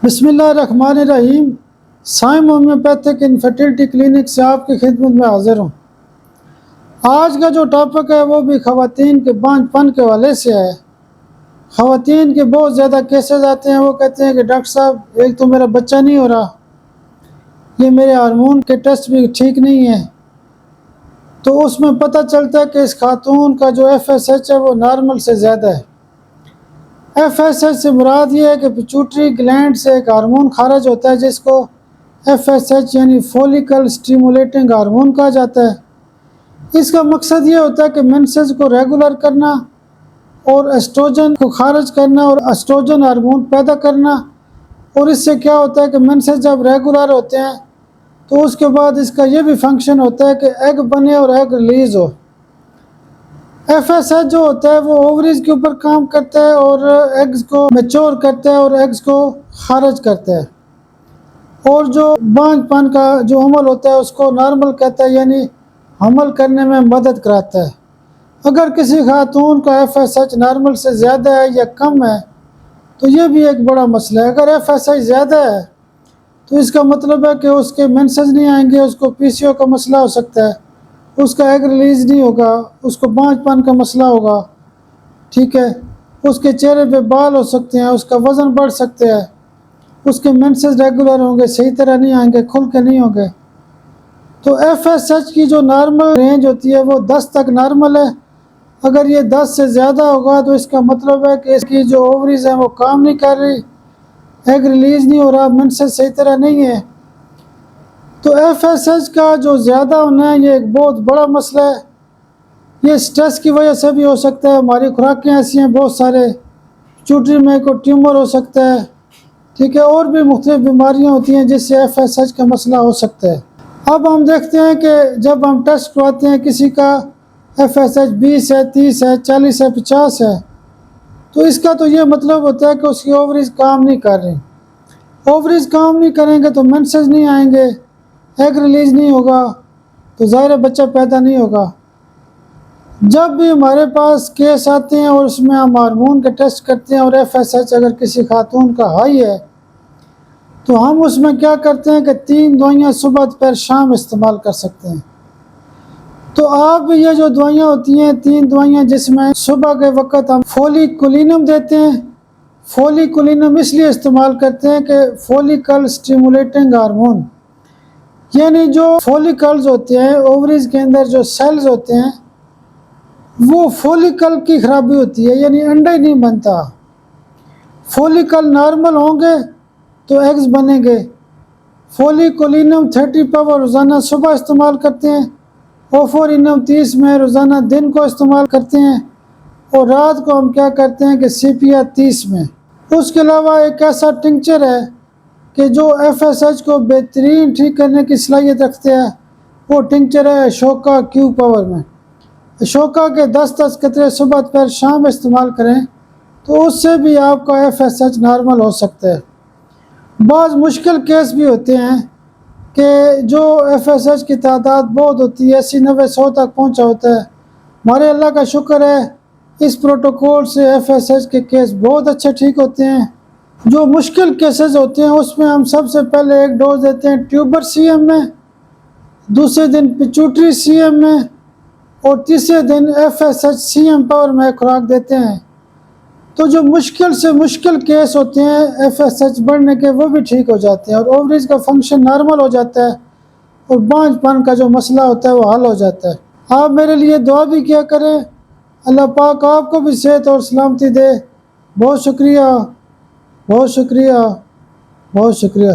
बिस्मिल्लाहिर्रहमानिर्रहीम। Saim homeopathic infertility clinic से आपकी खिदमत में हाजिर हूँ। आज का जो टॉपिक है वो भी ख़वातीन के बांझपन के हवाले से है। ख़वातीन के बहुत ज़्यादा केसेस आते हैं, वो कहते हैं कि डॉक्टर साहब एक तो मेरा बच्चा नहीं हो रहा, ये मेरे हार्मोन के टेस्ट भी ठीक नहीं है। तो उसमें पता चलता है कि इस खातून का जो FSH है वो नॉर्मल से ज़्यादा है। FSH से मुराद ये है कि पिट्यूटरी ग्लैंड से एक हार्मोन खारिज होता है जिसको FSH यानी फॉलिकल स्टिमुलेटिंग हार्मोन कहा जाता है। इसका मकसद ये होता है कि मेंसेस को रेगुलर करना और एस्ट्रोजन को खारिज करना और एस्ट्रोजन हार्मोन पैदा करना। और इससे क्या होता है कि मेंसेस जब रेगुलर होते हैं तो उसके बाद इसका ये भी फंक्शन होता है कि एग बने और एग रिलीज़ हो। FSH जो होता है वो ओवरीज के ऊपर काम करता है और एग्स को मैच्योर करता है और एग्स को खारिज करता है। और जो बांझपन का जो अमल होता है उसको नॉर्मल कहता है, यानी हमल करने में मदद कराता है। अगर किसी खातून का FSH नॉर्मल से ज़्यादा है या कम है तो ये भी एक बड़ा मसला है। अगर FSH ज़्यादा है तो इसका मतलब है कि उसके मेंसेस नहीं आएंगे, उसको PCO का मसला हो सकता है, उसका एग रिलीज़ नहीं होगा, उसको बांझपन का मसला होगा, ठीक है, उसके चेहरे पे बाल हो सकते हैं, उसका वज़न बढ़ सकते हैं, उसके मेंसेस रेगुलर होंगे, सही तरह नहीं आएंगे, खुल के नहीं होंगे। तो FSH की जो नॉर्मल रेंज होती है वो 10 तक नॉर्मल है। अगर ये 10 से ज़्यादा होगा तो इसका मतलब है कि इसकी जो ओवरीज हैं वो काम नहीं कर रही, एग रिलीज़ नहीं हो रहा, मेंसेस सही तरह नहीं है। तो FSH का जो ज़्यादा होना है ये एक बहुत बड़ा मसला है। ये स्ट्रेस की वजह से भी हो सकता है, हमारी खुराकें ऐसी हैं बहुत सारे, पिट्यूटरी में को ट्यूमर हो सकता है, ठीक है, और भी मुख्तलिफ बीमारियां होती हैं जिससे FSH का मसला हो सकता है। अब हम देखते हैं कि जब हम टेस्ट करवाते हैं किसी का FSH 20 है, 30 है, 40 है, 50 है, तो इसका तो ये मतलब होता है कि उसकी ओवरीज काम नहीं कर रही। ओवरीज काम नहीं करेंगे तो मेंसेस नहीं आएंगे, एग रिलीज़ नहीं होगा, तो ज़ाहिर बच्चा पैदा नहीं होगा। जब भी हमारे पास केस आते हैं और उसमें हम हार्मोन के टेस्ट करते हैं और FSH अगर किसी खातून का हाई है तो हम उसमें क्या करते हैं कि 3 दवाइयाँ सुबह दोपहर शाम इस्तेमाल कर सकते हैं। तो आप ये जो दवाइयाँ होती हैं 3 दवाइयाँ, जिसमें सुबह के वक्त हम फोलिकुलिनम देते हैं। फोलिकुलिनम इसलिए इस्तेमाल करते हैं कि फॉलिकल स्टिमुलेटिंग हार्मोन, यानी जो फॉलिकल्स होते हैं ओवरीज के अंदर जो सेल्स होते हैं वो फॉलिकल की खराबी होती है, यानी अंडा ही नहीं बनता। फॉलिकल नॉर्मल होंगे तो एग्स बनेंगे। फोलिकुलिनम 30 पावर रोज़ाना सुबह इस्तेमाल करते हैं, ओफोरिनम 30 में रोज़ाना दिन को इस्तेमाल करते हैं, और रात को हम क्या करते हैं कि CPR 30 में। उसके अलावा एक ऐसा टिंचर है कि जो FSH को बेहतरीन ठीक करने की सलाहियत रखते हैं, वो टिंचर है अशोका Q पावर में। अशोका के 10-10 कतरे सुबह दोपहर शाम इस्तेमाल करें तो उससे भी आपका FSH नॉर्मल हो सकता है। बाज़ मुश्किल केस भी होते हैं कि जो FSH की तादाद बहुत होती है, 80-90-100 तक पहुंचा होता है। हमारे अल्लाह का शुक्र है इस प्रोटोकॉल से FSH के केस बहुत अच्छे ठीक होते हैं। जो मुश्किल केसेस होते हैं उसमें हम सबसे पहले एक डोज देते हैं ट्यूबर CM में, दूसरे दिन पिट्यूटरी CM में, और तीसरे दिन FSH CM पावर में खुराक देते हैं। तो जो मुश्किल से मुश्किल केस होते हैं FSH बढ़ने के वो भी ठीक हो जाते हैं और ओवरीज का फंक्शन नॉर्मल हो जाता है और बांझपन का जो मसला होता है वो हल हो जाता है। आप मेरे लिए दुआ भी किया करें, अल्लाह पाक आपको भी सेहत और सलामती दे। बहुत शुक्रिया, बहुत शुक्रिया, बहुत शुक्रिया।